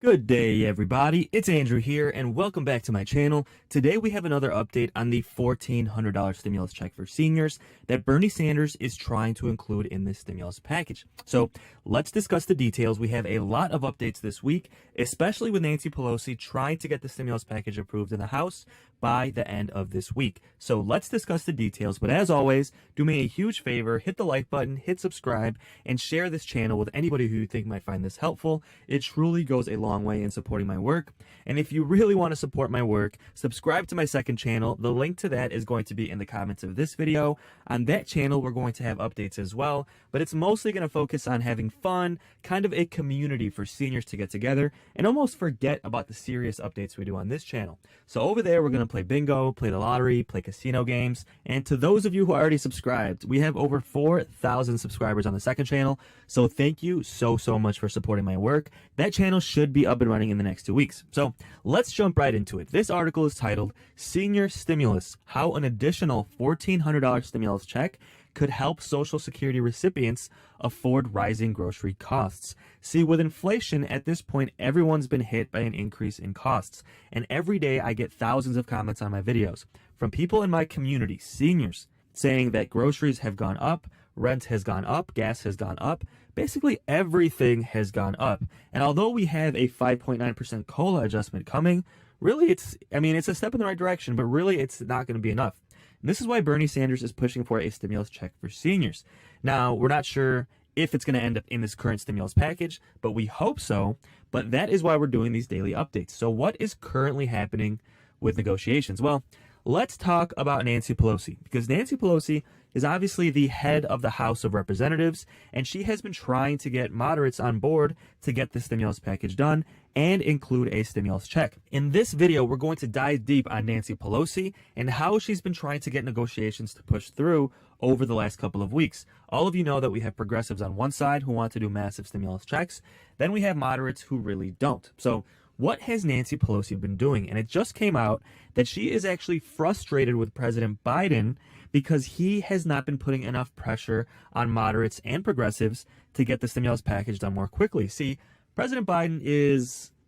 Good day, everybody. It's Andrew here, and welcome back to my channel. Today we have another update on the $1,400 stimulus check for seniors that Bernie Sanders is trying to include in this stimulus package. So let's discuss the details. We have a lot of updates this week, especially with Nancy Pelosi trying to get the stimulus package approved in the House by the end of this week. So let's discuss the details. But as always, do me a huge favor, hit the like button, hit subscribe, and share this channel with anybody who you think might find this helpful. It truly goes a long way in supporting my work. And if you really want to support my work, subscribe to my second channel. The link to that is going to be in the comments of this video. On that channel, we're going to have updates as well, but it's mostly going to focus on having fun, kind of a community for seniors to get together and almost forget about the serious updates we do on this channel. So over there, we're going to play bingo, play the lottery, play casino games. And to those of you who are already subscribed, we have over 4,000 subscribers on the second channel. So thank you so much for supporting my work. That channel should be up and running in the next 2 weeks. So let's jump right into it. This article is titled Senior Stimulus: How an Additional $1,400 Stimulus Check Could Help Social Security Recipients Afford Rising Grocery Costs. See, with inflation at this point, everyone's been hit by an increase in costs. And every day I get thousands of comments on my videos from people in my community, seniors, saying that groceries have gone up, rent has gone up, gas has gone up. Basically everything has gone up. And although we have a 5.9% COLA adjustment coming, really it's a step in the right direction, but really it's not going to be enough. And this is why Bernie Sanders is pushing for a stimulus check for seniors. Now, we're not sure if it's going to end up in this current stimulus package, but we hope so. But that is why we're doing these daily updates. So what is currently happening with negotiations? Well, let's talk about Nancy Pelosi, because Nancy Pelosi is obviously the head of the House of Representatives, and she has been trying to get moderates on board to get the stimulus package done and include a stimulus check. In this video, we're going to dive deep on Nancy Pelosi and how she's been trying to get negotiations to push through over the last couple of weeks. All of you know that we have progressives on one side who want to do massive stimulus checks. Then we have moderates who really don't. So what has Nancy Pelosi been doing? And it just came out that she is actually frustrated with President Biden because he has not been putting enough pressure on moderates and progressives to get the stimulus package done more quickly. See, President Biden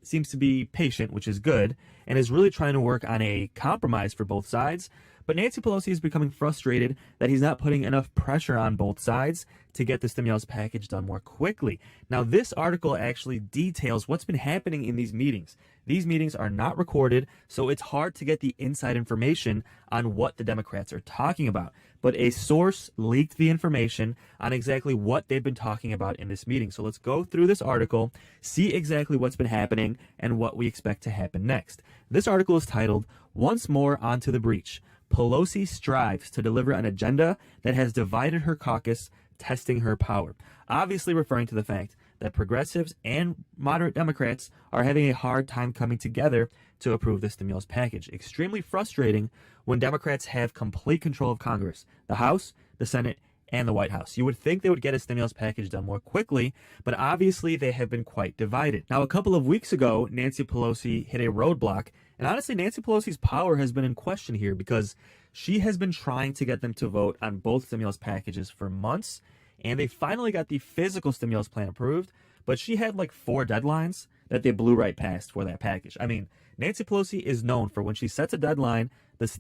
seems to be patient, which is good, and is really trying to work on a compromise for both sides. But Nancy Pelosi is becoming frustrated that he's not putting enough pressure on both sides to get the stimulus package done more quickly. Now, this article actually details what's been happening in these meetings. These meetings are not recorded, so it's hard to get the inside information on what the Democrats are talking about. But a source leaked the information on exactly what they've been talking about in this meeting. So let's go through this article, see exactly what's been happening and what we expect to happen next. This article is titled, Once More Onto the Breach. Pelosi strives to deliver an agenda that has divided her caucus, testing her power. Obviously referring to the fact that progressives and moderate Democrats are having a hard time coming together to approve the stimulus package. Extremely frustrating when Democrats have complete control of Congress, the House, the Senate, and the White House. You would think they would get a stimulus package done more quickly, but obviously they have been quite divided. Now, a couple of weeks ago, Nancy Pelosi hit a roadblock, and honestly, Nancy Pelosi's power has been in question here because she has been trying to get them to vote on both stimulus packages for months, and they finally got the physical stimulus plan approved, but she had like 4 deadlines that they blew right past for that package. I mean, Nancy Pelosi is known for when she sets a deadline,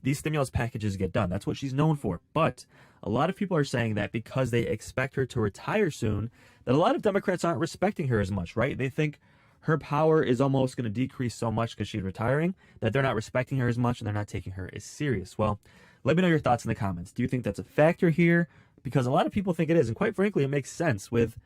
these stimulus packages get done. That's what she's known for. But a lot of people are saying that because they expect her to retire soon, that a lot of Democrats aren't respecting her as much, right? They think her power is almost going to decrease so much because she's retiring that they're not respecting her as much and they're not taking her as serious. Well, let me know your thoughts in the comments. Do you think that's a factor here? Because a lot of people think it is. And quite frankly, it makes sense with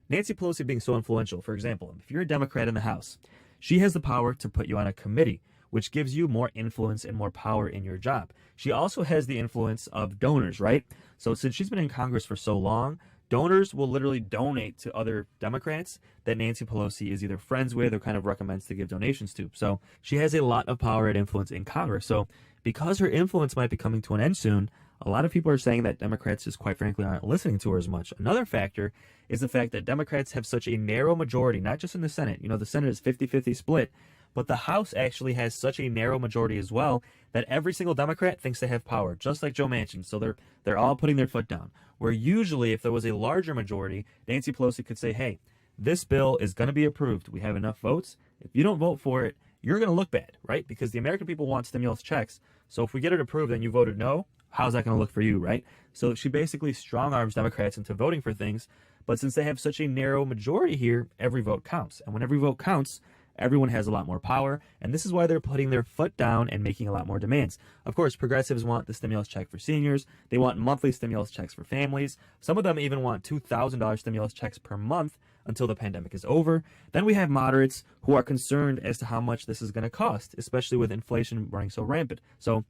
Nancy Pelosi being so influential. For example, if you're a Democrat in the House, she has the power to put you on a committee, which gives you more influence and more power in your job. She also has the influence of donors, right? So since she's been in Congress for so long, donors will literally donate to other Democrats that Nancy Pelosi is either friends with or kind of recommends to give donations to. So she has a lot of power and influence in Congress. So because her influence might be coming to an end soon, a lot of people are saying that Democrats just quite frankly aren't listening to her as much. Another factor is the fact that Democrats have such a narrow majority, not just in the Senate. You know, the Senate is 50-50 split, but the House actually has such a narrow majority as well that every single Democrat thinks they have power, just like Joe Manchin. So they're all putting their foot down. Where usually if there was a larger majority, Nancy Pelosi could say, hey, this bill is going to be approved. We have enough votes. If you don't vote for it, you're going to look bad, right? Because the American people want stimulus checks. So if we get it approved and you voted no, how's that going to look for you, right? So she basically strong arms Democrats into voting for things. But since they have such a narrow majority here, every vote counts. And when every vote counts, everyone has a lot more power. And this is why they're putting their foot down and making a lot more demands. Of course, progressives want the stimulus check for seniors. They want monthly stimulus checks for families. Some of them even want $2,000 stimulus checks per month until the pandemic is over. Then we have moderates who are concerned as to how much this is going to cost, especially with inflation running so rampant. So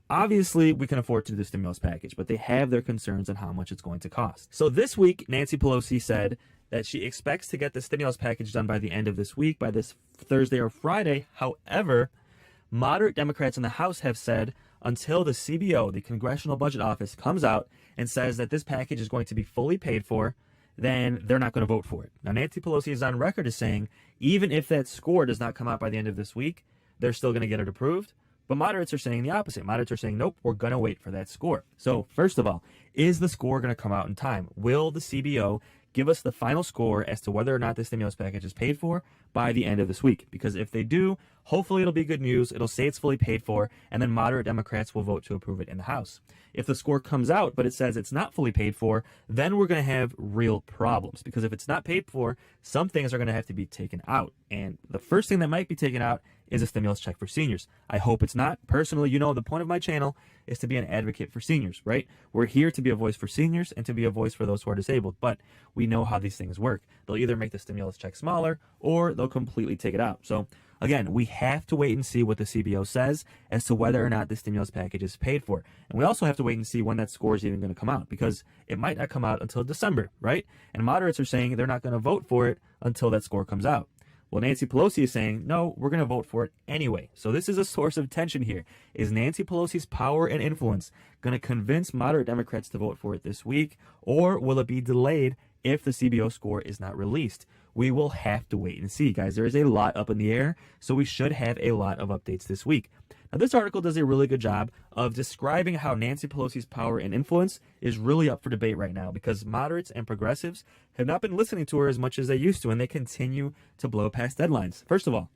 obviously, we can afford to do the stimulus package, but they have their concerns on how much it's going to cost. So this week, Nancy Pelosi said that she expects to get the stimulus package done by the end of this week, by this Thursday or Friday. However, moderate Democrats in the House have said until the CBO, the Congressional Budget Office, comes out and says that this package is going to be fully paid for, then they're not going to vote for it. Now, Nancy Pelosi is on record as saying even if that score does not come out by the end of this week, they're still going to get it approved. But moderates are saying the opposite. Moderates are saying, nope, we're going to wait for that score. So first of all, is the score going to come out in time? Will the CBO give us the final score as to whether or not the stimulus package is paid for by the end of this week? Because if they do, hopefully it'll be good news. It'll say it's fully paid for, and then moderate Democrats will vote to approve it in the House. If the score comes out, but it says it's not fully paid for, then we're going to have real problems. Because if it's not paid for, some things are going to have to be taken out. And the first thing that might be taken out is a stimulus check for seniors. I hope it's not. Personally, you know, the point of my channel is to be an advocate for seniors, right? We're here to be a voice for seniors and to be a voice for those who are disabled, but we know how these things work. They'll either make the stimulus check smaller or they'll completely take it out. So again, we have to wait and see what the CBO says as to whether or not the stimulus package is paid for. And we also have to wait and see when that score is even going to come out, because it might not come out until December, right? And moderates are saying they're not going to vote for it until that score comes out. Well, Nancy Pelosi is saying, no, we're going to vote for it anyway. So this is a source of tension here. Is Nancy Pelosi's power and influence going to convince moderate Democrats to vote for it this week, or will it be delayed if the CBO score is not released? We will have to wait and see, guys. There is a lot up in the air, so we should have a lot of updates this week. Now, this article does a really good job of describing how Nancy Pelosi's power and influence is really up for debate right now, because moderates and progressives have not been listening to her as much as they used to, and they continue to blow past deadlines. First of all,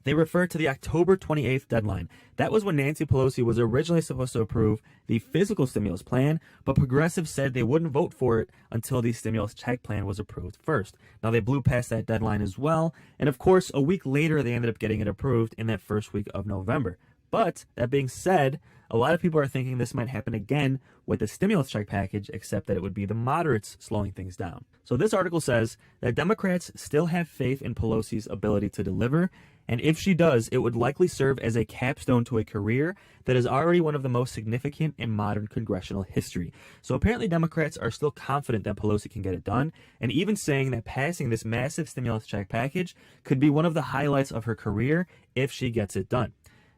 they refer to the October 28th deadline. That was when Nancy Pelosi was originally supposed to approve the physical stimulus plan, but progressives said they wouldn't vote for it until the stimulus check plan was approved first. Now, they blew past that deadline as well, and of course, a week later, they ended up getting it approved in that first week of November. But that being said, a lot of people are thinking this might happen again with the stimulus check package, except that it would be the moderates slowing things down. So this article says that Democrats still have faith in Pelosi's ability to deliver, and if she does, it would likely serve as a capstone to a career that is already one of the most significant in modern congressional history. So apparently Democrats are still confident that Pelosi can get it done, and even saying that passing this massive stimulus check package could be one of the highlights of her career if she gets it done.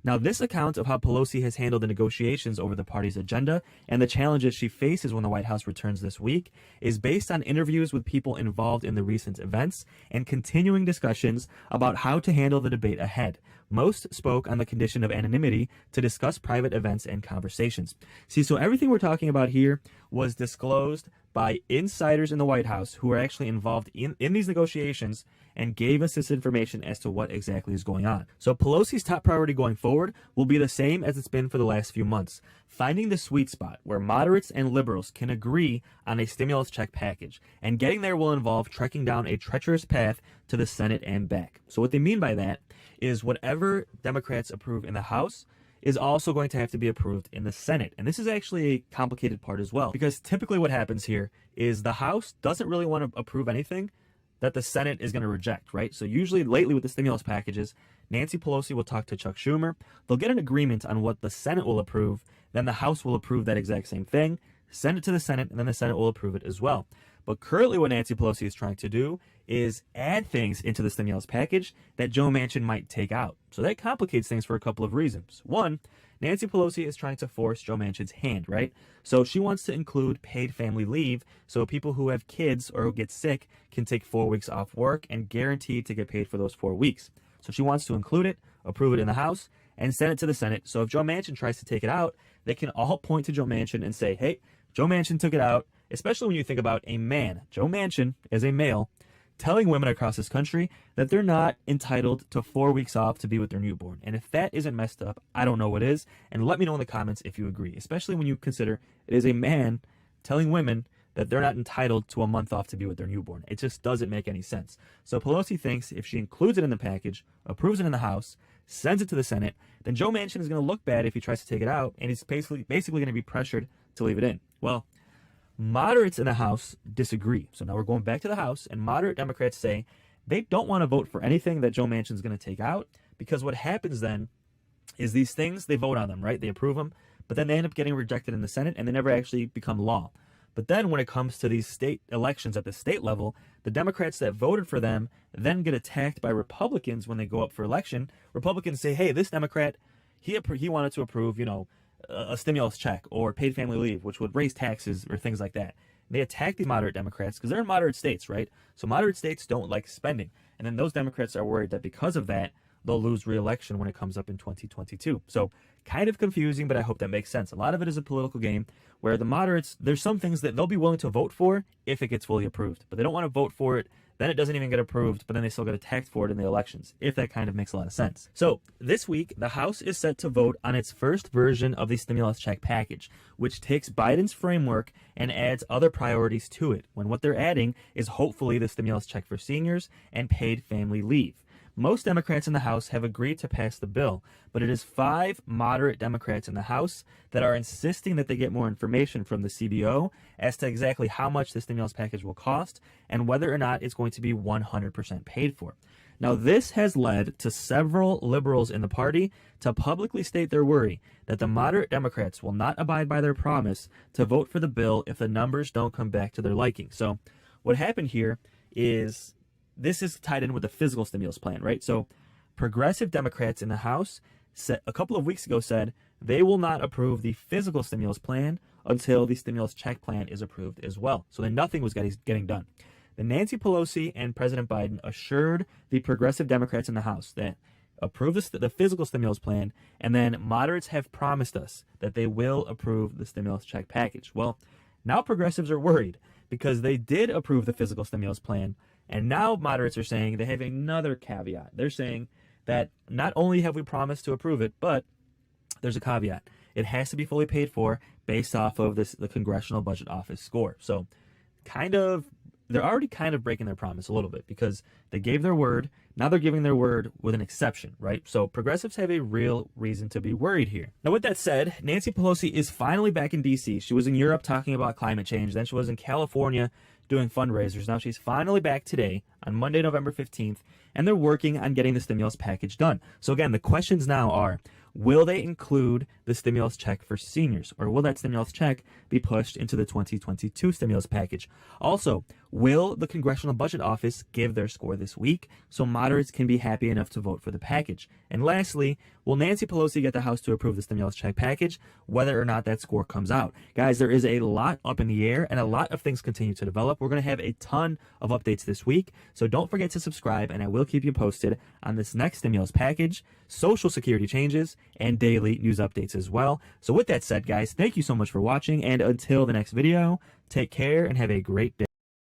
Now, this account of how Pelosi has handled the negotiations over the party's agenda and the challenges she faces when the White House returns this week is based on interviews with people involved in the recent events and continuing discussions about how to handle the debate ahead. Most spoke on the condition of anonymity to discuss private events and conversations. See, so everything we're talking about here was disclosed by insiders in the White House who are actually involved in these negotiations and gave us this information as to what exactly is going on. So Pelosi's top priority going forward will be the same as it's been for the last few months: finding the sweet spot where moderates and liberals can agree on a stimulus check package. And getting there will involve trekking down a treacherous path to the Senate and back. So what they mean by that is whatever Democrats approve in the House is also going to have to be approved in the Senate. And this is actually a complicated part as well, because typically what happens here is the House doesn't really want to approve anything that the Senate is going to reject, right? So usually lately with the stimulus packages, Nancy Pelosi will talk to Chuck Schumer. They'll get an agreement on what the Senate will approve. Then the House will approve that exact same thing, send it to the Senate, and then the Senate will approve it as well. But currently what Nancy Pelosi is trying to do is add things into the stimulus package that Joe Manchin might take out. So that complicates things for a couple of reasons. One, Nancy Pelosi is trying to force Joe Manchin's hand, right? So she wants to include paid family leave so people who have kids or who get sick can take 4 weeks off work and guaranteed to get paid for those 4 weeks. So she wants to include it, approve it in the House, and send it to the Senate. So if Joe Manchin tries to take it out, they can all point to Joe Manchin and say, hey, Joe Manchin took it out, especially when you think about a man. Joe Manchin, as a male, telling women across this country that they're not entitled to 4 weeks off to be with their newborn. And if that isn't messed up, I don't know what is. And let me know in the comments if you agree, especially when you consider it is a man telling women that they're not entitled to a month off to be with their newborn. It just doesn't make any sense. So Pelosi thinks if she includes it in the package, approves it in the House, sends it to the Senate, then Joe Manchin is going to look bad if he tries to take it out, and he's basically going to be pressured to leave it in. Well, moderates in the House disagree. So now we're going back to the House, and moderate Democrats say they don't want to vote for anything that Joe Manchin is going to take out, because what happens then is these things, they vote on them, right? They approve them, but then they end up getting rejected in the Senate, and they never actually become law. But then when it comes to these state elections at the state level, the Democrats that voted for them then get attacked by Republicans when they go up for election. Republicans say, hey, this Democrat, he wanted to approve, a stimulus check or paid family leave, which would raise taxes or things like that. They attack these moderate Democrats because they're in moderate states, right? So moderate states don't like spending. And then those Democrats are worried that because of that, they'll lose re-election when it comes up in 2022. So kind of confusing, but I hope that makes sense. A lot of it is a political game where the moderates, there's some things that they'll be willing to vote for if it gets fully approved, but they don't want to vote for it. Then it doesn't even get approved, but then they still get attacked for it in the elections, if that kind of makes a lot of sense. So this week, the House is set to vote on its first version of the stimulus check package, which takes Biden's framework and adds other priorities to it, when what they're adding is hopefully the stimulus check for seniors and paid family leave. Most Democrats in the House have agreed to pass the bill, but it is 5 moderate Democrats in the House that are insisting that they get more information from the CBO as to exactly how much the stimulus package will cost and whether or not it's going to be 100% paid for. Now, this has led to several liberals in the party to publicly state their worry that the moderate Democrats will not abide by their promise to vote for the bill if the numbers don't come back to their liking. So what happened here is, this is tied in with the physical stimulus plan, right? So progressive Democrats in the House a couple of weeks ago said they will not approve the physical stimulus plan until the stimulus check plan is approved as well. So then nothing was getting done. Then Nancy Pelosi and President Biden assured the progressive Democrats in the House that approve the physical stimulus plan, and then moderates have promised us that they will approve the stimulus check package. Well, now progressives are worried because they did approve the physical stimulus plan, and now moderates are saying they have another caveat. They're saying that not only have we promised to approve it, but there's a caveat. It has to be fully paid for based off of the Congressional Budget Office score. So they're already kind of breaking their promise a little bit because they gave their word. Now they're giving their word with an exception, right? So progressives have a real reason to be worried here. Now, with that said, Nancy Pelosi is finally back in D.C. She was in Europe talking about climate change. Then she was in California doing fundraisers. Now she's finally back today on Monday, November 15th, and they're working on getting the stimulus package done. So again, the questions now are, will they include the stimulus check for seniors, or will that stimulus check be pushed into the 2022 stimulus package? Also, will the Congressional Budget Office give their score this week so moderates can be happy enough to vote for the package? And lastly, will Nancy Pelosi get the House to approve the stimulus check package, whether or not that score comes out? Guys, there is a lot up in the air, and a lot of things continue to develop. We're going to have a ton of updates this week, so don't forget to subscribe, and I will keep you posted on this next stimulus package, Social Security changes, and daily news updates as well. So with that said, guys, thank you so much for watching, and until the next video, take care and have a great day.